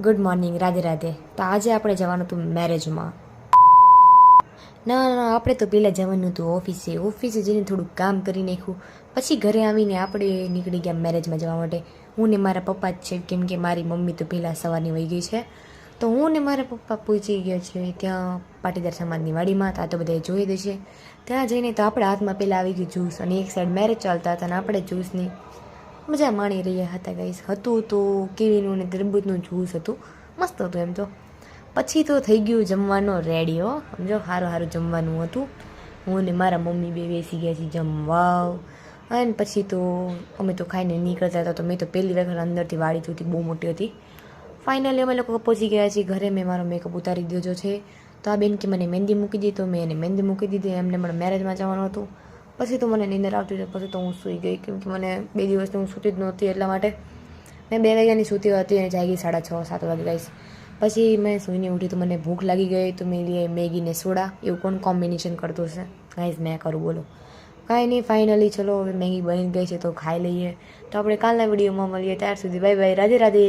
Good morning, Radhe Radhe. તો આજે આપણે જવાનું હતું મેરેજમાં. ના ના આપણે તો પહેલાં જવાનું હતું ઓફિસે જઈને થોડુંક કામ કરી નાખ્યું. પછી ઘરે આવીને આપણે નીકળી ગયા મેરેજમાં જવા માટે. હું ને મારા પપ્પા જ છે, કેમ કે મારી મમ્મી તો પહેલાં સવારની વહી ગઈ છે. તો હું ને મારા પપ્પા પહોંચી ગયા છે ત્યાં પાટીદાર સમાજની વાડીમાં. તો આ તો બધા જોઈ દે છે. ત્યાં જઈને તો આપણા હાથમાં પહેલાં આવી ગયું જ્યુસ, અને એક સાઈડ મેરેજ ચાલતા હતા અને આપણે જ્યુસની મજા માણી રહ્યા હતા ગાઈસ. હતું તો કેવીનું ને તરબૂચનું જ્યુસ હતું, મસ્ત હતું એમ તો. પછી તો થઈ ગયું જમવાનો રેડી. સમજો, સારું જમવાનું હતું. હું ને મારા મમ્મી બે બેસી ગયા છીએ જમવા. અને પછી તો અમે તો ખાઈને નીકળતા હતા. તો મેં તો પહેલી વખત અંદરથી વાડી જોતી, બહુ મોટી હતી. ફાઇનલી અમે લોકો પહોંચી ગયા છીએ ઘરે. મેં મારો મેકઅપ ઉતારી દીધો છે. તો આ બેન કે મને મહેંદી મૂકી દીધી, તો મેં એને મહેંદી મૂકી દીધી. એમને પણ મેરેજમાં જવાનું હતું. પછી તો મને નીંદર આવતી હતી. પછી તો હું સૂઈ ગઈ, કેમ કે મને 2 દિવસથી હું સૂતી જ નહોતી. એટલા માટે મેં 2 વાગ્યાની સૂતી હતી અને જાગી 6:30-7 વાગે ગાઈસ. પછી મેં સૂઈને ઉઠી તો મને ભૂખ લાગી ગઈ. તો મેં લઈએ મેગી ને સોડા. એવું કોણ કોમ્બિનેશન કરતું હશે ગાઈસ? મેં કરું, બોલો. કાંઈ નહીં, ફાઇનલી ચલો હવે મેગી બની ગઈ છે તો ખાઈ લઈએ. તો આપણે કાલના વિડીયોમાં મળીએ. ત્યાર સુધી બાય બાય, રાધે રાધે.